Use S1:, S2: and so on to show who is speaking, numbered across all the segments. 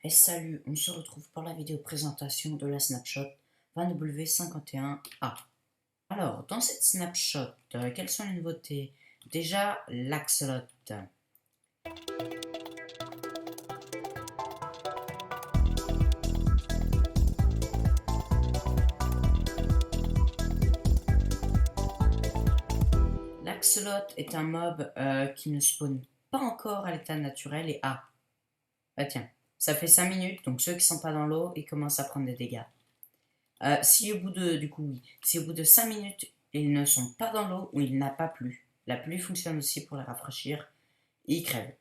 S1: Et salut, on se retrouve pour la vidéo présentation de la snapshot 20W51A. Alors, dans cette snapshot, quelles sont les nouveautés? Déjà, l'axolot. L'axolot est un mob qui ne spawn pas encore à l'état naturel et bah tiens, ça fait 5 minutes, donc ceux qui sont pas dans l'eau, ils commencent à prendre des dégâts. Si au bout de, du coup, oui, si au bout de 5 minutes, ils ne sont pas dans l'eau ou il n'a pas plu, la pluie fonctionne aussi pour les rafraîchir, et ils crèvent.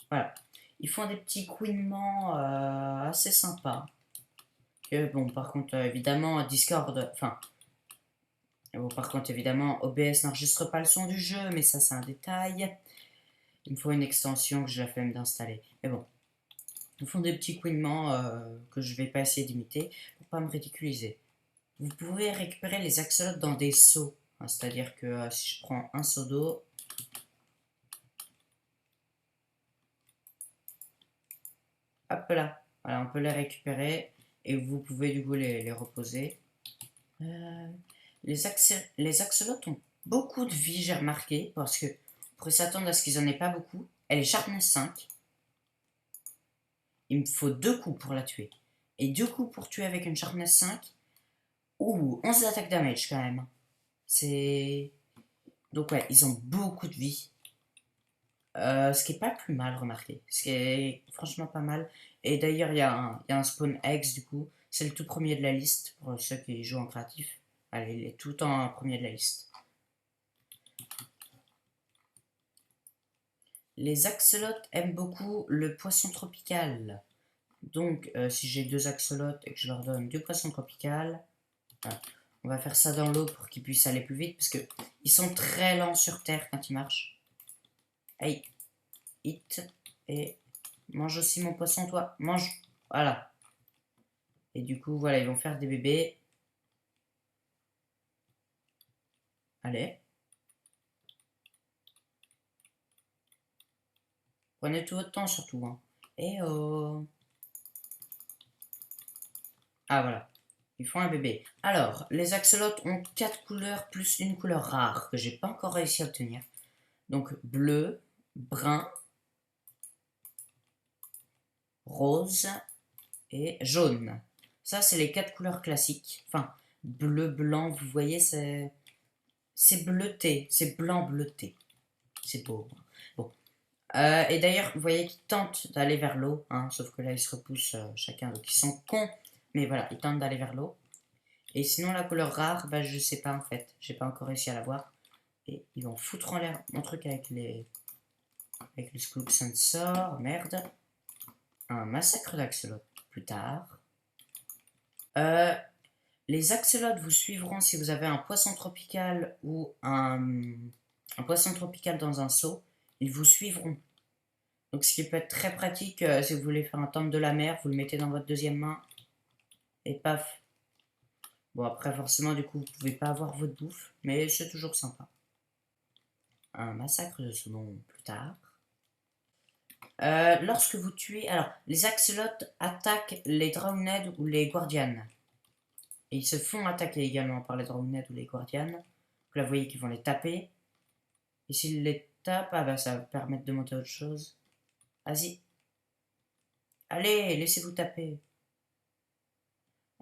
S1: Voilà. Ils font des petits couinements assez sympas. Que, bon, par contre, évidemment, Discord, enfin, bon, par contre, évidemment, OBS n'enregistre pas le son du jeu, mais ça, c'est un détail. Il me faut une extension que j'ai la flemme d'installer. Mais bon, ils font des petits couinements que je vais pas essayer d'imiter pour pas me ridiculiser. Vous pouvez récupérer les axolotes dans des seaux. Hein, c'est-à-dire que si je prends un seau d'eau, hop là, voilà, on peut les récupérer et vous pouvez du coup les reposer. Les axolotes ont beaucoup de vie, j'ai remarqué, parce que on pourrait s'attendre à ce qu'ils en aient pas beaucoup. Elle est sharpness 5. Il me faut 2 coups pour la tuer. Et 2 coups pour tuer avec une sharpness 5. Ouh, 11 d'attaque damage quand même. C'est... Donc ouais, ils ont beaucoup de vie. Ce qui est pas plus mal, remarqué. Ce qui est franchement pas mal. Et d'ailleurs, il y a un spawn X du coup. C'est le tout premier de la liste pour ceux qui jouent en créatif. Allez, il est tout en premier de la liste. Les axolotes aiment beaucoup le poisson tropical. Donc, si j'ai 2 axolotes et que je leur donne 2 poissons tropicaux, on va faire ça dans l'eau pour qu'ils puissent aller plus vite parce que ils sont très lents sur terre quand ils marchent. Hey, hit et mange aussi mon poisson, toi. Mange. Voilà. Et du coup, voilà, ils vont faire des bébés. Allez. Prenez tout votre temps surtout. Hein. Et oh. Ah voilà. Ils font un bébé. Alors, les axolotes ont 4 couleurs plus une couleur rare que j'ai pas encore réussi à obtenir. Donc bleu, brun, rose et jaune. Ça, c'est les 4 couleurs classiques. Enfin, bleu, blanc, vous voyez, c'est bleuté. C'est blanc bleuté. C'est beau. Bon. Et d'ailleurs, vous voyez qu'ils tentent d'aller vers l'eau. Hein, sauf que là, ils se repoussent chacun. Donc, ils sont cons. Mais voilà, ils tentent d'aller vers l'eau. Et sinon, la couleur rare, bah, je sais pas en fait. J'ai pas encore réussi à la voir. Et ils vont foutre en l'air mon truc avec le Scoop Sensor. Merde. Un massacre d'axolotes plus tard. Euh, les axolotes vous suivront si vous avez un poisson tropical ou un poisson tropical dans un seau. Ils vous suivront. Donc ce qui peut être très pratique si vous voulez faire un temple de la mer, vous le mettez dans votre deuxième main et paf. Bon après forcément du coup vous pouvez pas avoir votre bouffe, mais c'est toujours sympa. Un massacre de saumon plus tard. Lorsque vous tuez... Alors, les axolotes attaquent les drowned ou les guardianes. Et ils se font attaquer également par les drowned ou les guardianes. Donc là, vous voyez qu'ils vont les taper. Et s'ils les tapent, ah bah ça va permettre de monter autre chose. Vas-y. Allez, laissez-vous taper.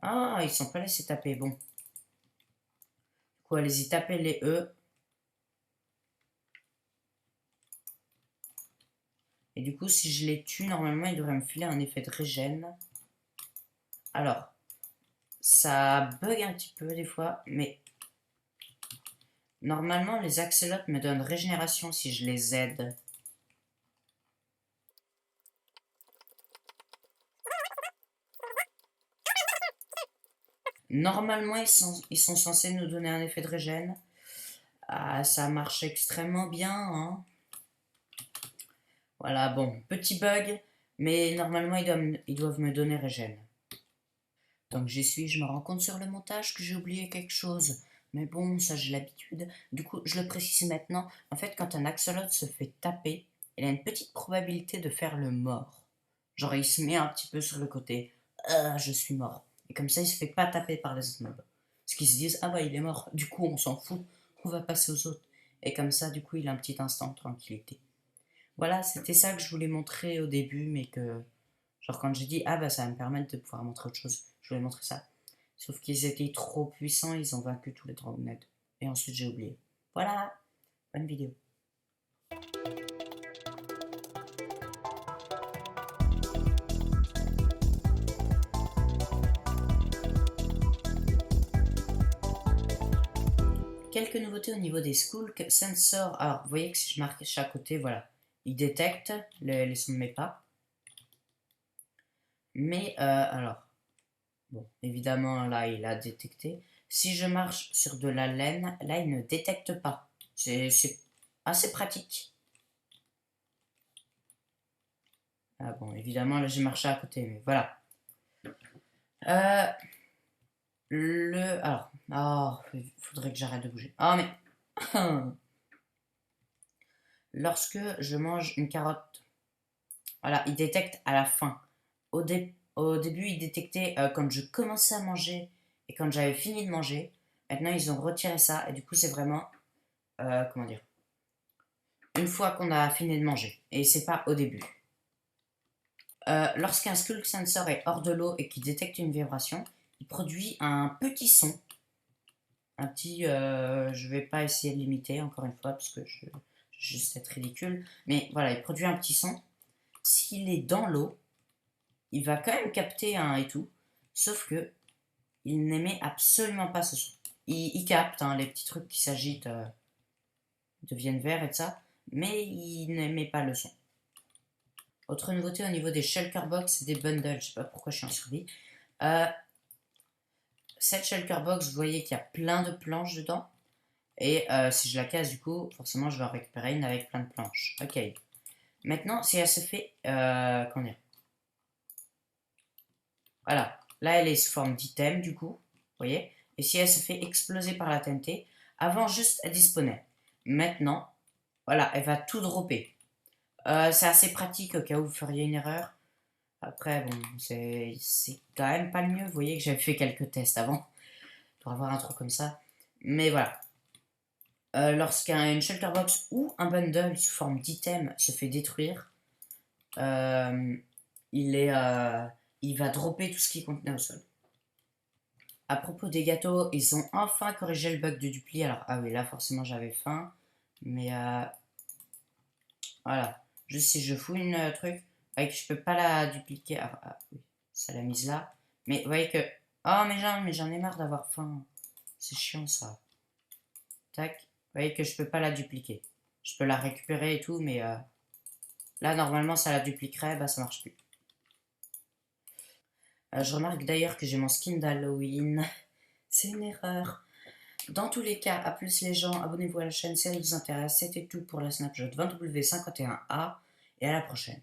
S1: Ah, ils sont pas laissés taper, bon. Du coup, allez-y, tapez-les eux. Et du coup, si je les tue, normalement, ils devraient me filer un effet de régène. Alors, ça bug un petit peu des fois, mais normalement, les axolotes me donnent régénération si je les aide. Normalement, ils sont censés nous donner un effet de régène. Ah, ça marche extrêmement bien. Hein. Voilà, bon, petit bug, mais normalement, ils doivent me donner régène. Donc j'y suis, je me rends compte sur le montage que j'ai oublié quelque chose. Mais bon, ça j'ai l'habitude. Du coup, je le précise maintenant. En fait, quand un axolote se fait taper il a une petite probabilité de faire le mort. Genre, il se met un petit peu sur le côté. Je suis mort. Et comme ça, il se fait pas taper par les autres mobs. Parce qu'ils se disent, ah bah il est mort, du coup on s'en fout, on va passer aux autres. Et comme ça, du coup, il a un petit instant de tranquillité. Voilà, c'était ça que je voulais montrer au début, mais que, genre quand j'ai dit, ah bah ça va me permettre de pouvoir montrer autre chose, je voulais montrer ça. Sauf qu'ils étaient trop puissants, ils ont vaincu tous les Dragonets. Et ensuite j'ai oublié. Voilà, bonne vidéo. Quelques nouveautés au niveau des Skulk Sensor. Alors, vous voyez que si je marque chaque côté, voilà, il détecte les sons de mes pas. Mais, alors, bon, évidemment, là, il a détecté. Si je marche sur de la laine, là, il ne détecte pas. C'est assez pratique. Ah bon, évidemment, là, j'ai marché à côté, mais voilà. Alors, oh, faudrait que j'arrête de bouger. Oh, mais... Lorsque je mange une carotte, voilà, il détecte à la fin. Au début, il détectait quand je commençais à manger et quand j'avais fini de manger. Maintenant, ils ont retiré ça et du coup, c'est vraiment, comment dire, une fois qu'on a fini de manger. Et c'est pas au début. Lorsqu'un Skulk Sensor est hors de l'eau et qu'il détecte une vibration, il produit un petit son. Un petit, je vais pas essayer de l'imiter encore une fois parce que je vais juste être ridicule. Mais voilà, il produit un petit son. S'il est dans l'eau, il va quand même capter un et tout, sauf que il n'émet absolument pas ce son. Il capte les petits trucs qui s'agitent, deviennent verts et tout ça, mais il n'émet pas le son. Autre nouveauté au niveau des shulker box et des bundles, je sais pas pourquoi je suis en survie. Cette shulker box, vous voyez qu'il y a plein de planches dedans. Et si je la casse, du coup, forcément, je vais en récupérer une avec plein de planches. Ok. Maintenant, si elle se fait... comment dire? Voilà. Là, elle est sous forme d'item, du coup. Vous voyez? Et si elle se fait exploser par la TNT, avant, juste, elle disponait. Maintenant, voilà, elle va tout dropper. C'est assez pratique au cas où vous feriez une erreur. Après, bon, c'est quand même pas le mieux. Vous voyez que j'avais fait quelques tests avant pour avoir un truc comme ça. Mais voilà. Lorsqu'une shelter box ou un bundle sous forme d'item se fait détruire, il va dropper tout ce qui contenait au sol. À propos des gâteaux, ils ont enfin corrigé le bug de dupli. Alors, ah oui, là forcément j'avais faim. Mais voilà. Juste si je fouille une truc, avec je peux pas la dupliquer. Oui, ça l'a mise là. Mais vous voyez que. Oh, mais j'en ai marre d'avoir faim. C'est chiant ça. Tac. Vous voyez que je peux pas la dupliquer. Je peux la récupérer et tout, mais là normalement ça la dupliquerait, bah ça marche plus. Je remarque d'ailleurs que j'ai mon skin d'Halloween. C'est une erreur. Dans tous les cas, à plus les gens, abonnez-vous à la chaîne si elle vous intéresse. C'était tout pour la Snapshot 20W51A et à la prochaine.